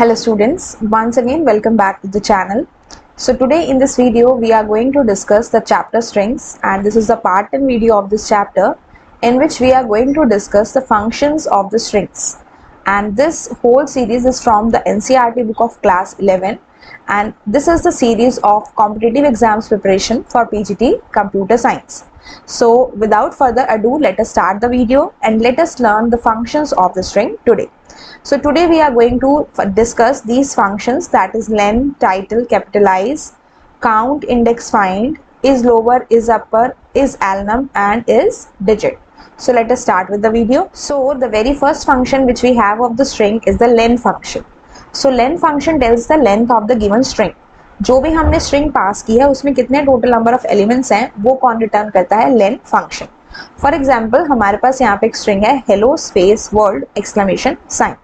Hello students, once again welcome back to the channel. So today in this video we are going to discuss the chapter strings, and this is the part 10 video of this chapter in which we are going to discuss the functions of the strings. And this whole series is from the NCERT book of class 11, and this is the series of competitive exams preparation for PGT Computer Science. So without further ado, let us start the video and let us learn the functions of the string today. So today we are going to discuss these functions, that is len, title, capitalize, count, index, find, is lower, is upper, is alnum, and is digit. So let us start with the video. So the very first function which we have of the string is the len function. So len function tells the length of the given string. जो भी हमने string pass की है उसमें कितने total number of elements हैं वो कौन रिटर्न करता है? Len function. फॉर एग्जाम्पल हमारे पास यहाँ पे एक स्ट्रिंग है hello space world exclamation sign.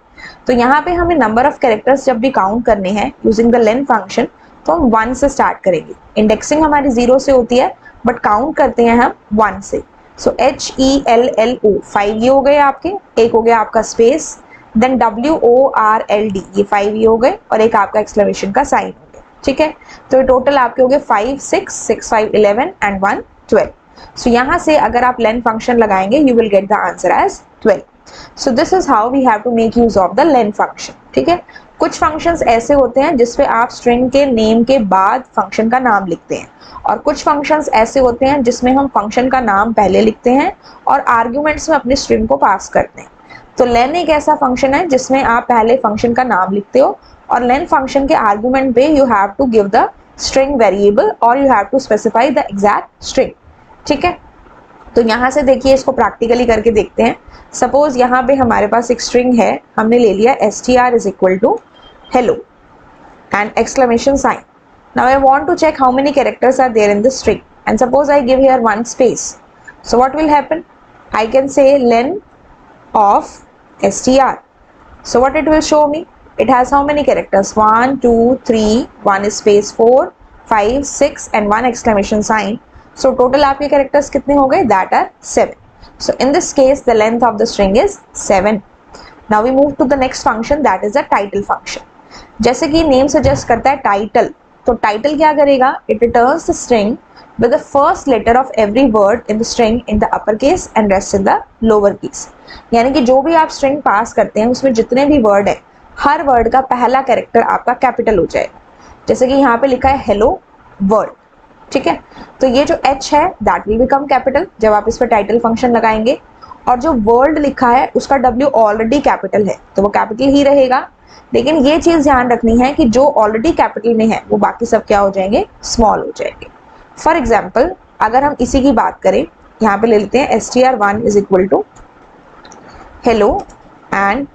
तो यहाँ पे हमें नंबर ऑफ कैरेक्टर्स जब भी काउंट करने हैं यूजिंग द लेन फंक्शन तो हम 1 से स्टार्ट करेंगे. इंडेक्सिंग हमारी 0 से होती है बट काउंट करते हैं हम 1 से. सो HELLO 5 ये हो गए आपके, एक हो गया आपका स्पेस, देन WORLD ये 5 ये हो गए और एक आपका एक्सक्लेमेशन का साइन हो गया. ठीक है, तो टोटल आपके हो गए 5 6 6 5 11 एंड 1 12. सो यहाँ से अगर आप लेन फंक्शन लगाएंगे you will get the answer as 12. So this is how we have to make use of the len function. ठीक है, कुछ functions ऐसे होते हैं जिसपे आप string के name के बाद function का नाम लिखते हैं, और कुछ functions ऐसे होते हैं जिसमें हम function का नाम पहले लिखते हैं और arguments में अपने string को पास करते हैं. तो len एक ऐसा function है जिसमें आप पहले function का नाम लिखते हो और len function के argument पे you have to give the string variable or you have to specify the exact string. ठीक है, तो यहाँ से देखिए इसको प्रैक्टिकली करके देखते हैं. सपोज यहाँ पे हमारे पास एक स्ट्रिंग है, हमने ले लिया str is equal to hello and exclamation sign. Now I want to check how many characters are there in this string and suppose I give here 1 space. So what will happen? I can say len of str. So what it will show me? It has how many characters? 1 2 3, 1 space 4 5 6 and 1 exclamation sign. So total आपके characters कितने हो गए? That are 7. So in this case the length of the string is 7. Now we move to the next function, that is the title function. जैसे कि name suggest करता है title, तो title क्या करेगा? It returns the string with the first letter of every word in the string in the uppercase and rest in the lower case. यानी कि जो भी आप string पास करते हैं उसमें जितने भी word है हर word का पहला character आपका capital हो जाएगा. जैसे कि यहाँ पे लिखा है hello world. ठीक है, तो ये जो H है दैट विल बिकम कैपिटल जब आप इस पर टाइटल फंक्शन लगाएंगे, और जो वर्ल्ड लिखा है उसका W ऑलरेडी कैपिटल है तो वो कैपिटल ही रहेगा. लेकिन ये चीज ध्यान रखनी है कि जो ऑलरेडी कैपिटल में है वो बाकी सब क्या हो जाएंगे? स्मॉल हो जाएंगे. फॉर एग्जाम्पल अगर हम इसी की बात करें, यहाँ पे ले लेते हैं str1 is equal to hello and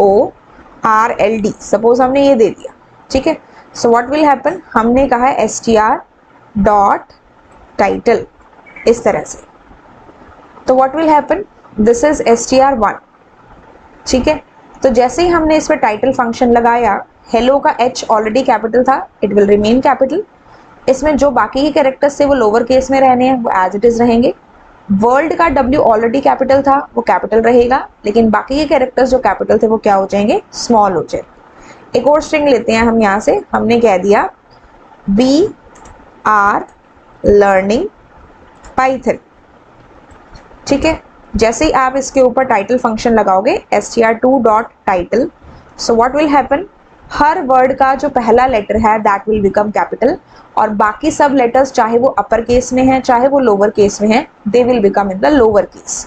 WORLD. Suppose हमने ये दे दिया. ठीक है, सो व्हाट विल हैपन? हमने कहा है str डॉट टाइटल इस तरह से, तो what will happen? This is str1. ठीक है, तो जैसे ही हमने इस पर टाइटल फंक्शन लगाया, हेलो का H ऑलरेडी कैपिटल था, इट विल रिमेन कैपिटल. इसमें जो बाकी के कैरेक्टर्स थे वो लोअर केस में रहने हैं, वो एज इट इज रहेंगे. वर्ल्ड का W ऑलरेडी कैपिटल था, वो कैपिटल रहेगा, लेकिन बाकी के कैरेक्टर्स जो कैपिटल थे वो क्या हो जाएंगे? स्मॉल हो जाएंगे. एक और स्ट्रिंग लेते हैं हम. यहाँ से हमने कह दिया वी आर लर्निंग पाइथन. ठीक है, जैसे ही आप इसके ऊपर टाइटल फंक्शन लगाओगे str2 dot title, so what will happen? Her word का जो पहला लेटर है दैट विल बिकम कैपिटल, और बाकी सब लेटर्स चाहे वो अपर केस में है चाहे वो लोअर केस में है they will become in the lower case.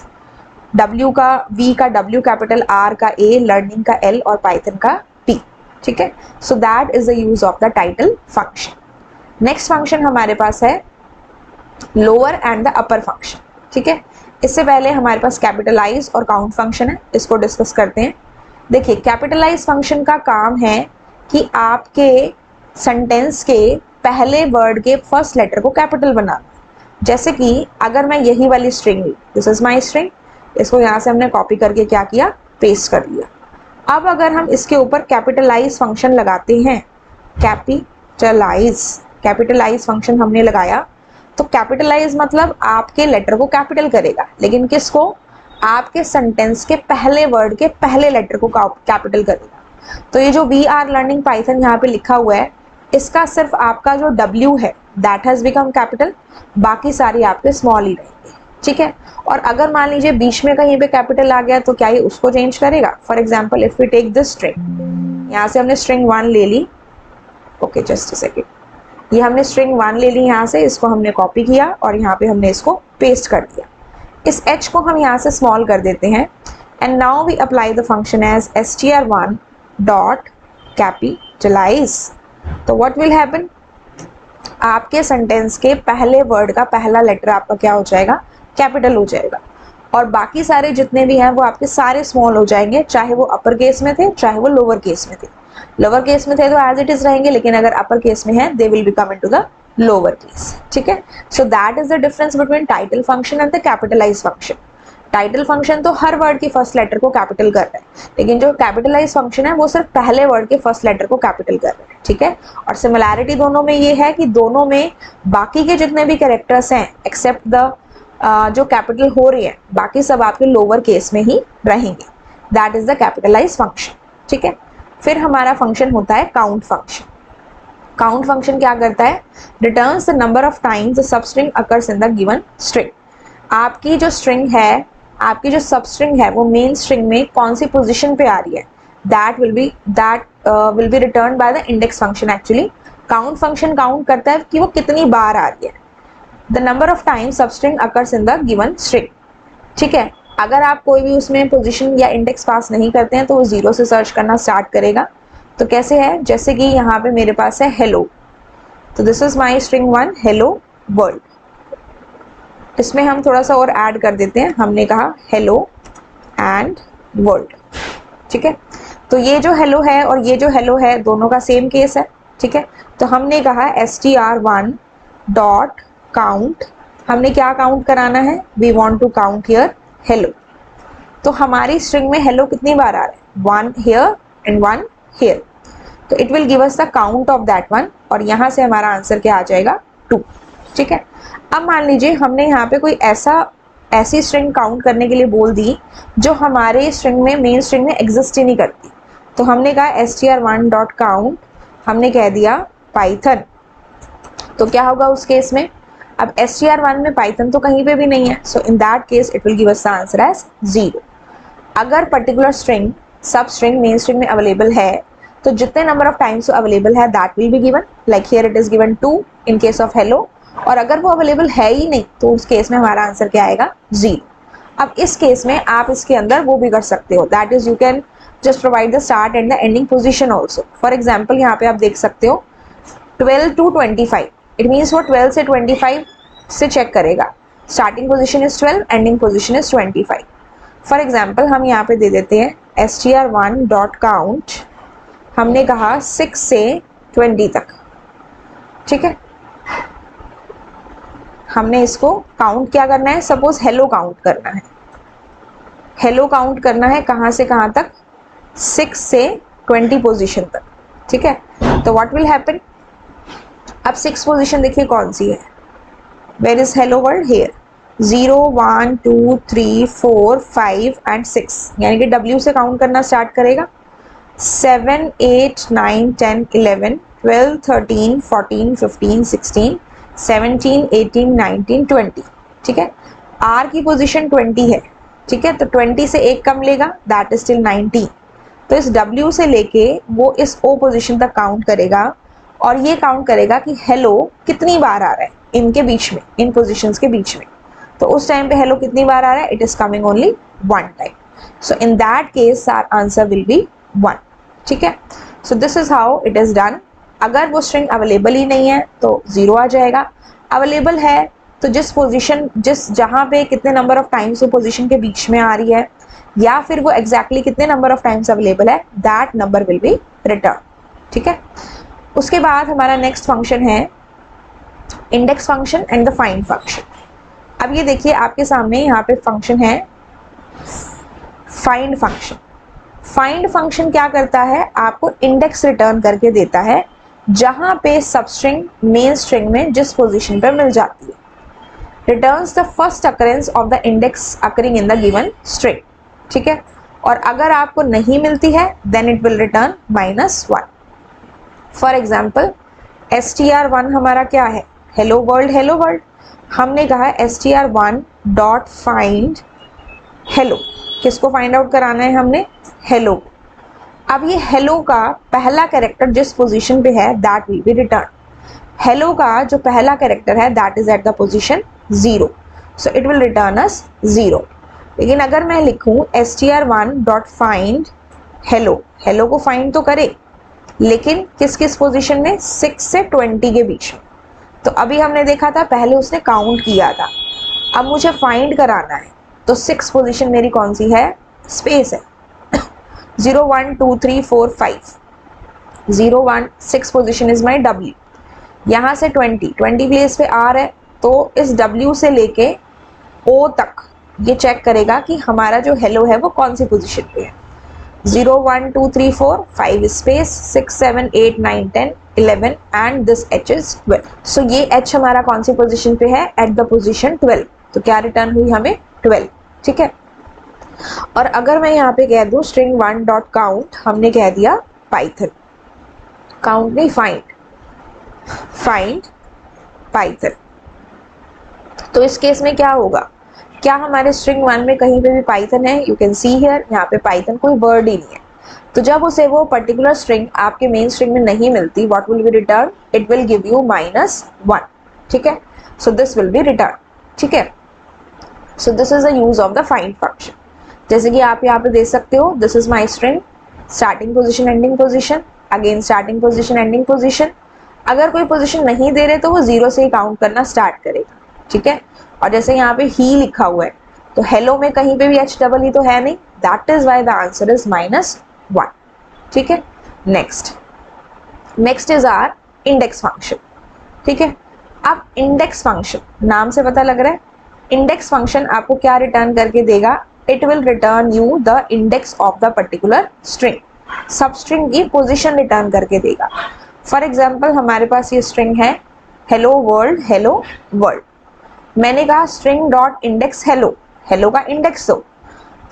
W का V का W कैपिटल, R का A, लर्निंग का L और पाइथन का P. ठीक है, so that is the use of the title function. Next function हमारे पास है lower and the upper function. ठीक है, इससे पहले हमारे पास कैपिटलाइज और काउंट फंक्शन है, इसको डिस्कस करते हैं. देखिए कैपिटलाइज फंक्शन का काम है कि आपके सेंटेंस के पहले वर्ड के फर्स्ट लेटर को कैपिटल बनाना. जैसे कि अगर मैं यही वाली स्ट्रिंग ली, दिस इज माई स्ट्रिंग, इसको यहाँ से हमने कॉपी करके क्या किया? पेस्ट कर दिया. अब अगर हम इसके ऊपर कैपिटलाइज फंक्शन लगाते हैं, कैपिटलाइज फंक्शन हमने लगाया, तो कैपिटलाइज मतलब आपके लेटर को कैपिटल करेगा, लेकिन किसको? आपके सेंटेंस के पहले वर्ड के पहले लेटर को कैपिटल करेगा. तो ये जो वी आर लर्निंग पाइथन यहाँ पे लिखा हुआ है, इसका सिर्फ आपका जो W है दैट हैज बिकम कैपिटल, बाकी सारी आपके स्मॉल ही रहेंगे, ठीक है। और अगर मान लीजिए बीच में कहीं पे कैपिटल आ गया तो क्या ये उसको चेंज करेगा? For example if we take this string, यहाँ से हमने स्ट्रिंग 1 ले ली, ओके जस्ट अ सेकेंड, ये हमने स्ट्रिंग 1 ले ली यहाँ से, इसको हमने कॉपी किया और यहाँ पे हमने इसको पेस्ट कर दिया। इस h को हम यहाँ से स्मॉल कर देते हैं and now we apply the function as str1 dot capitalise. तो व्हाट विल हैपन, आपके सेंटेंस के पहले वर्ड का पहला लेटर आपका क्या हो जाएगा? कैपिटल हो जाएगा, और बाकी सारे जितने भी हैं वो आपके सारे स्मॉल हो जाएंगे, चाहे वो अपर केस में थे चाहे वो लोअर केस में थे। लोअर केस में थे तो एज इट इज रहेंगे, लेकिन अगर अपर केस में है they will be come into the lower case, ठीक है। So that is the difference between title function and the capitalise function. Title function तो हर वर्ड की फर्स्ट लेटर को कैपिटल कर रहा है, लेकिन जो कैपिटलाइज फंक्शन है वो सिर्फ पहले वर्ड के फर्स्ट लेटर को कैपिटल कर रहा है, ठीक है। और सिमिलैरिटी दोनों में ये है कि दोनों में बाकी के जितने भी कैरेक्टर्स हैं एक्सेप्ट द जो कैपिटल हो रही है, बाकी सब आपके लोअर केस में ही रहेंगे। That is the capitalise function, ठीक है। फिर हमारा फंक्शन होता है काउंट फंक्शन। काउंट फंक्शन क्या करता है? Returns the number of times the substring occurs in the given string. आपकी जो स्ट्रिंग है, आपकी जो सबस्ट्रिंग है वो मेन स्ट्रिंग में कौन सी पोजीशन पे आ रही है, that will be return by the index function. Actually count function count करता है कि वो कितनी बार आ रही है, the number of times substring occurs in the given string, ठीक है। अगर आप कोई भी उसमें पोजीशन या इंडेक्स पास नहीं करते हैं तो वो 0 से सर्च करना स्टार्ट करेगा। तो कैसे है, जैसे कि यहाँ पे मेरे पास है हेलो, तो this is my string 1 hello world. इसमें हम थोड़ा सा और ऐड कर देते हैं, हमने कहा हेलो एंड वर्ल्ड, ठीक है। तो ये जो हेलो है और ये जो हेलो है दोनों का सेम केस है, ठीक है। तो हमने कहा str1 डॉट काउंट, हमने क्या काउंट कराना है? We want to count here hello. तो हमारी स्ट्रिंग में हेलो कितनी बार आ रहा है? 1 हियर एंड 1 हियर, तो it will give us the count of that one, और यहाँ से हमारा आंसर क्या आ जाएगा? 2, ठीक है। अब मान लीजिए हमने यहाँ पे कोई ऐसी स्ट्रिंग काउंट करने के लिए बोल दी जो हमारे स्ट्रिंग में मेन स्ट्रिंग में एग्जिस्ट ही नहीं करती। तो हमने कहा str1 डॉट काउंट, हमने कह दिया पाइथन। तो क्या होगा उस केस में? अब str1 में पाइथन तो कहीं पे भी नहीं है, so in that case it will give us the answer as 0। अगर particular string substring main string में अवेलेबल है तो जितने नंबर ऑफ टाइम्स अवेलेबल है that will be given, like here it is given 2 in case of hello. और अगर वो available है ही नहीं तो उस केस में हमारा आंसर क्या आएगा? 0। अब इस केस में आप इसके अंदर वो भी कर सकते हो, that is you can just provide the start and the ending position also. For example यहाँ पे आप देख सकते हो 12 to 25, इट मीन्स वो 12 से 25 से चेक करेगा, starting position is 12, ending position is 25। For example हम यहाँ पे दे देते हैं str1 डॉट काउंट, हमने कहा 6 से 20 तक, ठीक है। हमने इसको काउंट क्या करना है? सपोज हेलो काउंट करना है, हेलो काउंट करना है कहाँ से कहाँ तक? 6 से 20 पोजीशन तक, ठीक है। तो व्हाट विल हैपन? अब 6 पोजीशन देखिए कौन सी है, where is hello world? Here 0 1 2 3 4 5 and 6, यानी कि W से काउंट करना स्टार्ट करेगा। 7 8 9 10 11 12 13 14 15 16 17 18 19 20, ठीक है। R की पोजीशन 20 है, ठीक है, तो 20 से एक कम लेगा, दैट इज स्टिल 19। तो इस W से लेके वो इस O पोजीशन तक काउंट करेगा और ये काउंट करेगा कि हेलो कितनी बार आ रहा है इनके बीच में, इन पोजीशंस के बीच में। तो उस टाइम पे हेलो कितनी बार आ रहा है? It is coming only 1 time, so in that case our answer will be 1, ठीक है। So this is how it is done. अगर वो स्ट्रिंग अवेलेबल ही नहीं है तो 0 आ जाएगा, अवेलेबल है तो जिस जहाँ पे कितने नंबर ऑफ टाइम्स वो पोजीशन के बीच में आ रही है या फिर वो एग्जैक्टली कितने नंबर ऑफ टाइम्स अवेलेबल है, that number will be return, ठीक है। उसके बाद हमारा नेक्स्ट फंक्शन है index function and the find function. अब ये देखिए आपके सामने यहाँ पे फंक्शन है फाइंड फंक्शन। फाइंड फंक्शन क्या करता है? आपको इंडेक्स रिटर्न करके देता है जहां पे सबस्ट्रिंग मेन स्ट्रिंग में जिस पोजीशन पर मिल जाती है। Returns the first occurrence of the index occurring in the given string, ठीक है। और अगर आपको नहीं मिलती है then it will return -1। For example str1 हमारा क्या है, हेलो वर्ल्ड हेलो वर्ल्ड। हमने कहा str1 डॉट फाइंड हेलो, किसको फाइंड आउट कराना है हमने, हेलो। अब ये हेलो का पहला कैरेक्टर जिस पोजीशन पे है that will be return. Hello का जो पहला कैरेक्टर है that is at the position 0, so it will return us 0। लेकिन अगर मैं लिखूं str1 dot find hello, hello को फाइंड तो करे लेकिन किस किस पोजीशन में, 6 से 20 के बीच में। तो अभी हमने देखा था पहले उसने काउंट किया था, अब मुझे फाइंड कराना है तो 6 पोजीशन मेरी कौन सी है, स्पेस है। 0 1 2 3 4 5, 0 1 6 पोजीशन इज माई W। यहाँ से 20 प्लेस पे R है तो इस W से लेके O तक ये चेक करेगा कि हमारा जो हेलो है वो कौन सी पोजीशन पे है। 0 1 2 3 4 5 space 6 7 8 9 10 11 and this H is 12। सो ये H हमारा कौन सी पोजीशन पे है, एट द पोजीशन 12। तो क्या रिटर्न हुई हमें, 12। ठीक है। और अगर मैं यहाँ पे कह दूं string 1 डॉट काउंट, हमने कह दिया पाइथन, काउंट नहीं फाइंड, फाइंड पाइथन। तो इस केस में क्या होगा, क्या हमारे स्ट्रिंग 1 में कहीं पे भी पाइथन है, यू कैन सी हियर, यहाँ पे पाइथन कोई वर्ड ही नहीं है। तो जब उसे वो पर्टिकुलर स्ट्रिंग आपके मेन स्ट्रिंग में नहीं मिलती, what will be return, it will give you -1। ठीक है, so this will be return. ठीक है, so this is the use of the find function. जैसे कि आप यहाँ पे देख सकते हो, this is my string, starting position ending position, again starting position ending position. अगर कोई पोजिशन नहीं दे रहे तो वो 0 से ही काउंट करना स्टार्ट करेगा। ठीक है, और जैसे यहाँ पे ही लिखा हुआ है तो हेलो में कहीं पे भी H डबल ही तो है नहीं, that is why the answer is -1। ठीक है, next is r index function. ठीक है, अब इंडेक्स फंक्शन नाम से पता लग रहा है, इंडेक्स फंक्शन आपको क्या रिटर्न करके देगा, it will return you the index of the particular string, सब स्ट्रिंग की पोजीशन रिटर्न करके देगा। फॉर एग्जाम्पल हमारे पास ये स्ट्रिंग है हेलो वर्ल्ड। मैंने कहा string dot index hello, hello का इंडेक्स दो।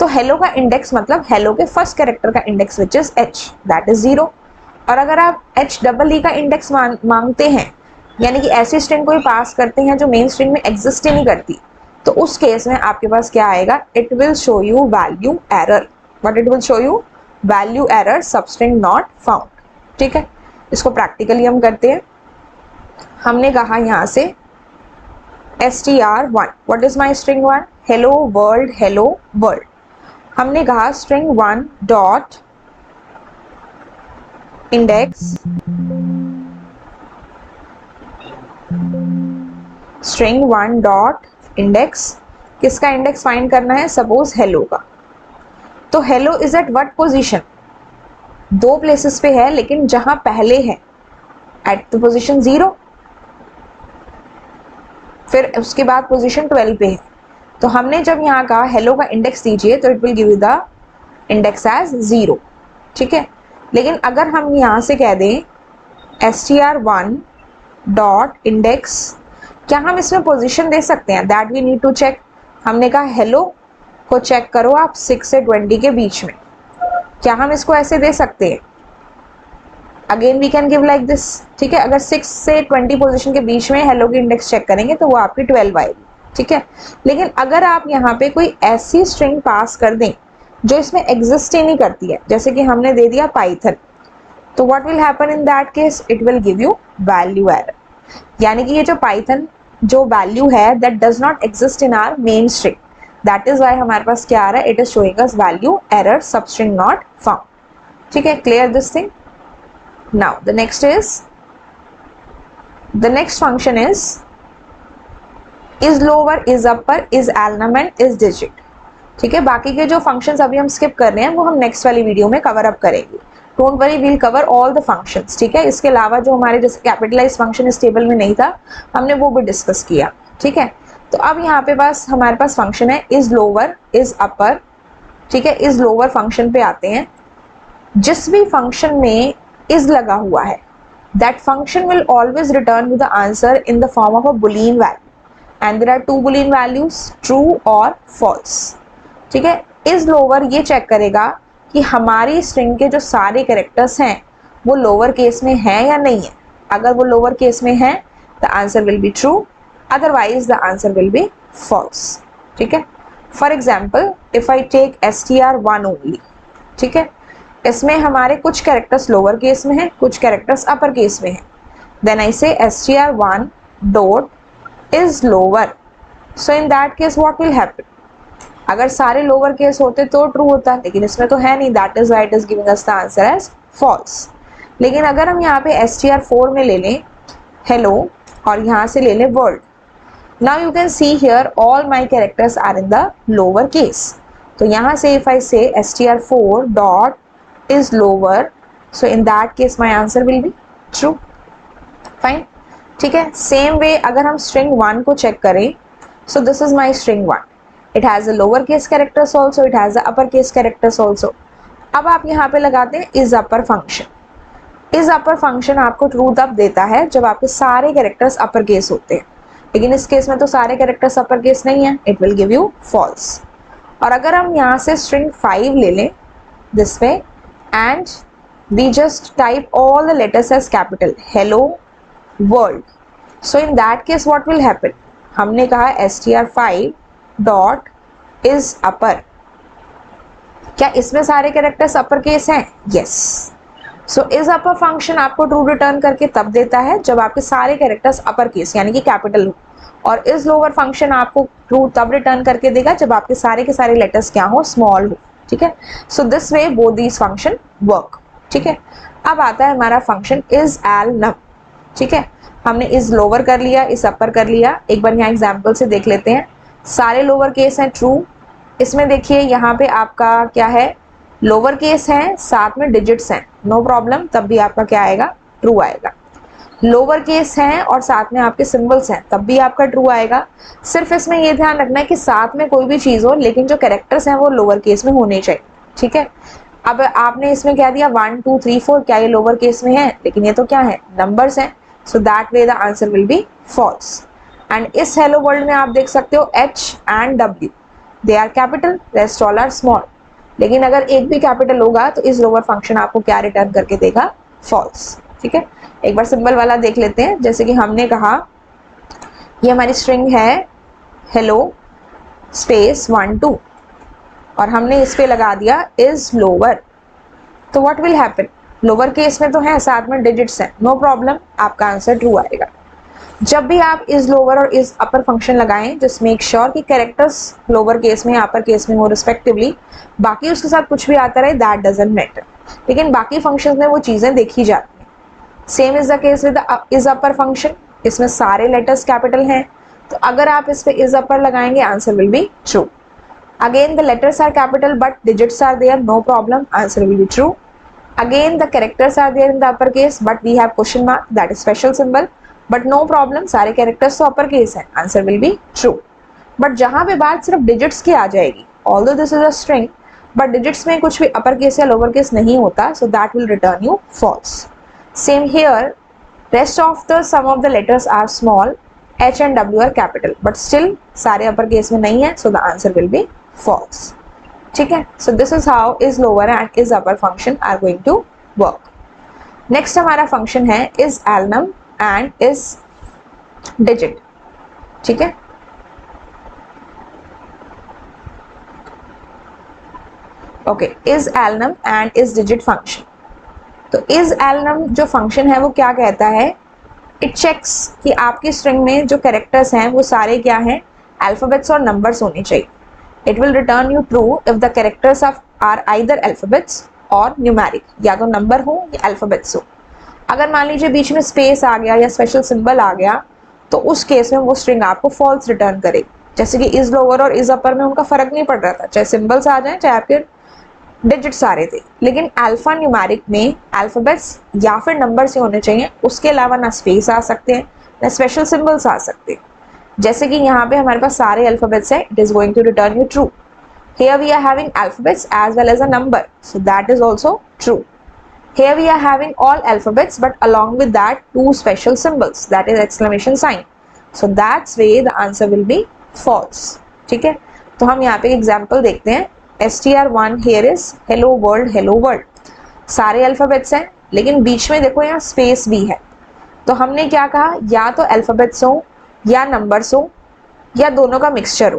तो हेलो का इंडेक्स मतलब हेलो के फर्स्ट कैरेक्टर का index which is H, that is 0। और अगर आप H डबल ई का इंडेक्स मांगते हैं, यानी कि ऐसी स्ट्रिंग कोई पास करते हैं जो मेन स्ट्रिंग में एग्जिस्ट ही नहीं करती, तो उस केस में आपके पास क्या आएगा, it will show you value error. But it will show you value error substring not found. ठीक है, इसको प्रैक्टिकली हम करते हैं। हमने कहा यहाँ से str1, what is my string 1, hello world. हमने कहा string 1 dot index, string 1 dot index, किसका इंडेक्स फाइंड करना है, सपोज हेलो का। तो hello is at what position, 2 places पे है लेकिन जहां पहले है एट द पोजीशन 0, फिर उसके बाद पोजीशन 12 पे है। तो हमने जब यहाँ कहा हेलो का इंडेक्स दीजिए तो it will give you the index as 0। ठीक है, लेकिन अगर हम यहाँ से कह दें str1 डॉट इंडेक्स, क्या हम इसमें पोजीशन दे सकते हैं, that we need to check. हमने कहा हेलो को चेक करो आप 6 से 20 के बीच में, क्या हम इसको ऐसे दे सकते हैं, again we can give like this. ठीक है, अगर 6 से 20 पोजीशन के बीच में हेलो की इंडेक्स चेक करेंगे तो वो आपकी 12 आएगी। ठीक है, लेकिन अगर आप यहाँ पे कोई ऐसी स्ट्रिंग पास कर दें जो इसमें एग्जिस्ट ही नहीं करती है, जैसे कि हमने दे दिया पाइथन, तो what will happen in that case, it will give you value error. यानी कि ये जो पाइथन जो वैल्यू है that does not exist in our main string, that is why हमारे पास क्या आ रहा है, it is showing us value error substring not found. ठीक है, clear this thing. Now the next function is lower, is upper, is element, is digit। ठीक है, बाकी के जो फंक्शंस अभी हम स्किप कर रहे हैं वो हम नेक्स्ट वाली वीडियो में कवर अप करेंगे। Don't worry, we'll cover all the functions. ठीक है, इसके अलावा जो हमारे जैसे कैपिटलाइज फंक्शन इस टेबल में नहीं था, हमने वो भी डिस्कस किया। ठीक है, तो अब यहाँ पे बस हमारे पास फंक्शन है इज लोअर, इज अपर। ठीक है, इज लोअर फंक्शन पे आते हैं। जिस भी फंक्शन में is लगा हुआ है, that function will always return you the answer in the form of a boolean value, and there are 2 boolean values, true or false। ठीक है, इज लोअर ये चेक करेगा कि हमारी स्ट्रिंग के जो सारे कैरेक्टर्स हैं वो लोअर केस में हैं या नहीं है। अगर वो लोअर केस में है the answer will be true, otherwise the answer will be false. ठीक है, for example if I take str1 only, ठीक है, इसमें हमारे कुछ कैरेक्टर्स लोअर केस में हैं, कुछ कैरेक्टर्स अपर केस में हैं। देन आई से str1 dot is lower, so in that case what will happen, अगर सारे लोअर केस होते तो ट्रू होता, लेकिन इसमें तो है नहीं, that is why it is giving us the answer as false. लेकिन अगर हम यहाँ पे str4 में ले लें हेलो और यहाँ से ले लें world, now you can see here all my characters are in the lower case. तो यहाँ से if I say str4 dot is lower, so in that case my answer will be true. Fine, ठीक है। Same way अगर हम string 1 को check करें, सो this is my string 1, it has a lower case characters also, it has a upper case characters also. अब आप यहाँ पे लगाते हैं is upper function. Is upper function आपको ट्रू तब देता है जब आपके सारे कैरेक्टर्स अपर केस होते हैं, लेकिन इस केस में तो सारे कैरेक्टर्स अपर केस नहीं है, it will give you false. और अगर हम यहाँ से स्ट्रिंग 5 ले लें this way and we just type all the letters as capital, hello world, so in that case what will happen, हमने कहा str5 डॉट इज अपर, क्या इसमें सारे कैरेक्टर्स अपर केस हैं? Yes. So is upper function आपको true return करके तब देता है जब आपके सारे कैरेक्टर्स अपर केस यानी कि कैपिटल हो, और इज लोअर फंक्शन आपको ट्रू तब रिटर्न करके देगा जब आपके सारे के सारे लेटर्स क्या हो, स्मॉल हो। ठीक है, so this way both these function work. ठीक है, अब आता है हमारा फंक्शन इज एल नम। ठीक है, हमने इज लोअर कर लिया, इज अपर कर लिया। एक बार यहाँ एग्जाम्पल से देख लेते हैं। सारे लोअर केस हैं ट्रू, इसमें देखिए यहाँ पे आपका क्या है, लोअर केस है, साथ में डिजिट्स हैं, नो प्रॉब्लम, तब भी आपका क्या आएगा, ट्रू आएगा। लोअर केस हैं और साथ में आपके सिंबल्स हैं, तब भी आपका ट्रू आएगा। सिर्फ इसमें ये ध्यान रखना है कि साथ में कोई भी चीज हो लेकिन जो कैरेक्टर्स हैं वो लोअर केस में होने चाहिए। ठीक है, अब आपने इसमें क्या दिया 1 2 3 4, क्या ये लोअर केस में है? लेकिन ये तो क्या है, नंबर्स हैं, so that way the answer will be false. And इस हेलो वर्ल्ड में आप देख सकते हो H and W they are capital, rest all are small, लेकिन अगर एक भी कैपिटल होगा तो इस लोअर फंक्शन आपको क्या रिटर्न करके देगा, फॉल्स। ठीक है, एक बार सिंबल वाला देख लेते हैं। जैसे कि हमने कहा ये हमारी स्ट्रिंग है हेलो स्पेस 1 2 और हमने इस पे लगा दिया इज लोअर, तो what will happen, lower case में तो है, साथ में डिजिट्स हैं, नो प्रॉब्लम, आपका आंसर ट्रू आएगा। जब भी आप इज लोअर और इज अपर फंक्शन लगाएं, जस्ट मेक श्योर कि कैरेक्टर्स लोअर केस में अपर केस में हो रिस्पेक्टिवली, बाकी उसके साथ कुछ भी आता रहे दैट डजंट मैटर, लेकिन बाकी फंक्शंस में वो चीजें देखी जाती हैं। Same is the case with is upper function, इसमें सारे लेटर्स कैपिटल हैं, तो अगर आप इस पे इज अपर लगाएंगे answer will be true. Again the letters are capital but digits are there, no problem, answer will be true. Again the characters are there in the upper case but we have question mark, that is special symbol, but no problem, सारे characters तो upper case हैं, answer will be true. But जहाँ पे बात सिर्फ digits की आ जाएगी, although this is a string but digits में कुछ भी upper case या lower case नहीं होता, so that will return you false. Same here, rest of the some of the letters are small, H and W are capital but still सारे upper case में नहीं है, so the answer will be false. ठीक है, so this is how is lower and is upper function are going to work. Next हमारा function है is alnum and is digit. ठीक है, okay, is alnum and is digit function. तो is alnum जो function है वो क्या कहता है, it checks कि आपकी string में जो characters हैं वो सारे क्या हैं, alphabets और numbers होने चाहिए। It will return you true if the characters are either alphabets or numeric, या तो नंबर हो या alphabets हो। अगर मान लीजिए बीच में स्पेस आ गया या स्पेशल सिंबल आ गया तो उस केस में वो स्ट्रिंग आपको फॉल्स रिटर्न करेगी। जैसे कि इज लोअर और इज अपर में उनका फर्क नहीं पड़ रहा था, चाहे सिंबल्स आ जाए चाहे आपके डिजिट्स आ रहे थे, लेकिन अल्फा न्यूमेरिक में अल्फाबेट्स या फिर नंबर से होने चाहिए, उसके अलावा ना स्पेस आ सकते हैं ना स्पेशल सिंबल्स आ सकते हैं। जैसे कि यहाँ पे हमारे पास सारे अल्फाबेट्स हैं, it is going to return you true. Here we are having alphabets as well as a number, so that is also true. Here we are having all alphabets but along with that two special symbols, that is exclamation sign, so that's way the answer will be false. ठीक है, तो हम यहाँ पे example देखते हैं। str1 here is hello world, सारे alphabets हैं, लेकिन बीच में देखो यहाँ स्पेस भी है। तो हमने क्या कहा, या तो अल्फाबेट्स हो या नंबर्स हो या दोनों का मिक्सचर हो,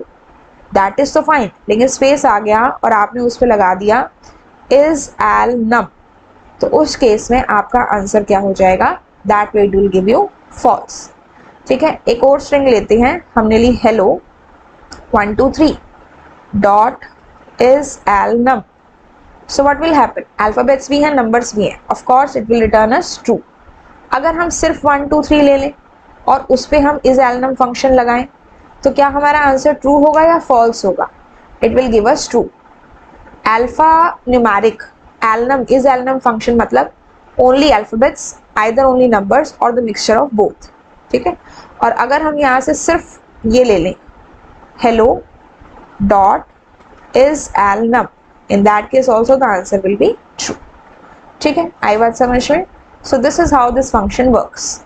दैट इज तो फाइन। लेकिन स्पेस आ गया और आपने उस पर लगा दिया इज एल नम, तो उस केस में आपका आंसर क्या हो जाएगा, that will give you false. ठीक है, एक और स्ट्रिंग लेते हैं, हमने ली hello 1 2 3 dot is alnum. So what will happen, alphabets भी हैं नंबर्स भी हैं, of course it will return us true. अगर हम सिर्फ 1 2 3 ले लें और उस पर हम इज एल नम फंक्शन लगाएं तो क्या हमारा आंसर ट्रू होगा या फॉल्स होगा, it will give us true. Alphanumeric alnum is alnum function मतलब only alphabets, either only numbers और द मिक्सचर ऑफ बोथ। ठीक है, और अगर हम यहाँ से सिर्फ ये ले लें hello dot is alnum, in that case also the answer will be true. ठीक है, आई बात समझ में। So this is how this function works.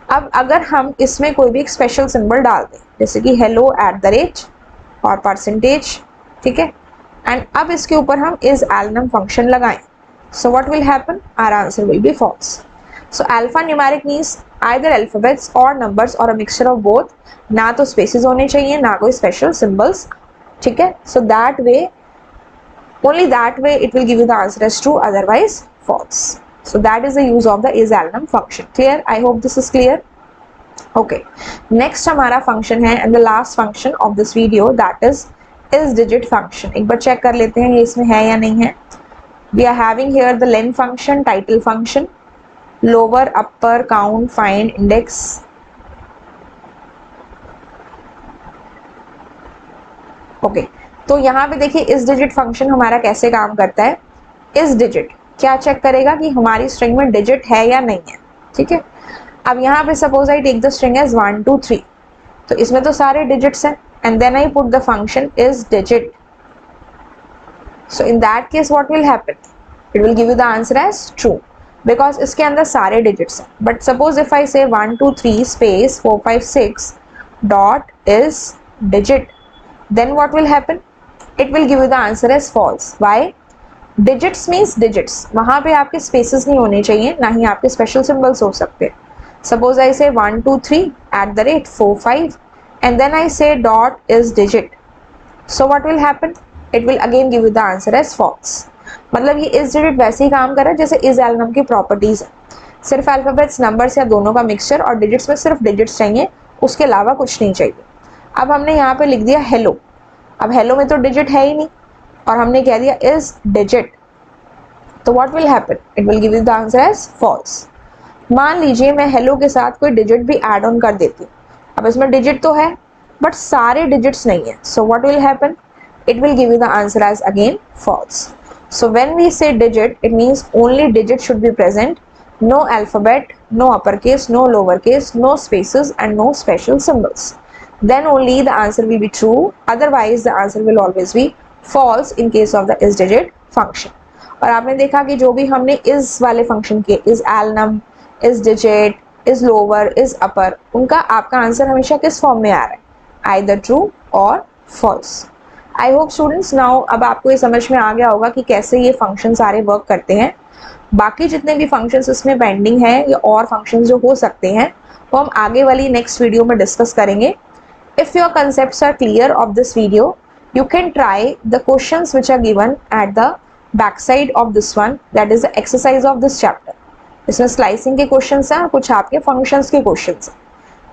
अब अगर हम इसमें कोई भी एक स्पेशल सिंबल डाल दें, जैसे कि हेलो @ और परसेंटेज, ठीक है, एंड अब इसके ऊपर हम इज एलनम फंक्शन लगाएं, so what will happen, our answer will be false. So alphanumeric means either alphabets और नंबर्स और अ मिक्सचर ऑफ बोथ, ना तो स्पेसेस होने चाहिए ना कोई स्पेशल सिंबल्स। ठीक है, so that way, only that way it will give you the answer as true, otherwise false. So that is the use of the is एलनम function. Clear? I hope this is clear. Okay, next हमारा function है and the last function of this video, that is digit function. एक बार check कर लेते हैं ये इसमें है या नहीं है। We are having here the len function, title function, lower, upper, count, find, index. Okay, तो यहाँ पे देखिए इस डिजिट फंक्शन हमारा कैसे काम करता है। इस डिजिट क्या चेक करेगा कि हमारी स्ट्रिंग में डिजिट है या नहीं है। ठीक है, अब यहाँ पे suppose I take the string as 1 2 3, तो इसमें तो सारे डिजिट्स हैं and then I put the function is digit. So in that case what will happen, it will give you the answer as true because इसके अंदर सारे digits हैं। But suppose if I से 1 2 3 space 4 5 6 dot is digit, then what will happen, it will give you the answer as false. Why? Digits means digits, वहाँ पे आपके spaces नहीं होने चाहिए, ना ही आपके special symbols हो सकते। Suppose I say 1 2 3 @4 5 and then I say dot is digit, so what will happen, it will again give you the answer as false. मतलब ये is digit वैसे ही काम कर रहा है जैसे is एलनम की properties है, सिर्फ अल्फाबेट्स नंबर्स या दोनों का मिक्सचर और डिजिट्स में सिर्फ डिजिट्स चाहिए, उसके अलावा कुछ नहीं चाहिए। अब हमने यहाँ पे लिख दिया हेलो, अब हेलो में तो डिजिट है ही नहीं और हमने कह दिया इज डिजिट, तो what will happen, it will give you the answer as false. मान लीजिए मैं हेलो के साथ कोई डिजिट भी ऐड ऑन कर देती हूँ, अब इसमें डिजिट तो है बट सारे डिजिट्स नहीं है, so what will happen, it will give you the answer as again false. So when we say digit it means only digit should be present, no alphabet, no uppercase, no lowercase, no spaces and no special symbols. Then only the answer will be true, otherwise the answer will always be false in case of the is digit function. और आपने देखा कि जो भी हमने is वाले function किए, is alnum, is digit, is lower, is upper, उनका आपका आंसर हमेशा किस फॉर्म में आ रहा है, either true or false. I hope students now अब आपको ये समझ में आ गया होगा कि कैसे ये फंक्शन सारे वर्क करते हैं। बाकी जितने भी फंक्शंस इसमें पेंडिंग है या और फंक्शंस जो हो सकते हैं वो हम आगे वाली नेक्स्ट वीडियो में डिस्कस करेंगे। If your concepts are clear of this video, you can try the questions which are given at the backside of this one, that is the exercise of this chapter. इसमें slicing के questions हैं, कुछ आपके functions के questions हैं।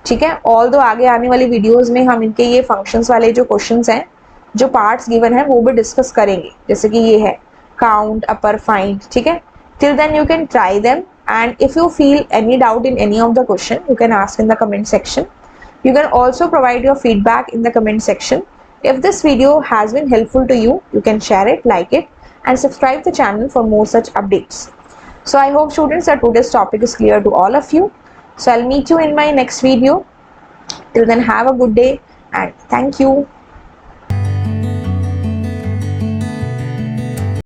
ठीक है, all दो आगे आने वाली वीडियोस में हम इनके ये फंक्शंस वाले जो क्वेश्चंस हैं, जो पार्ट्स गिवन है वो भी डिस्कस करेंगे, जैसे कि ये है काउंट, अपर, फाइंड। ठीक है, till then you can try them, and if you feel any doubt in any of the question you can ask in the comment section. You can also provide your feedback in the comment section. If this video has been helpful to you, you can share it, like it and subscribe the channel for more such updates. So I hope students that today's topic is clear to all of you. So I'll meet you in my next video. Till then have a good day and thank you.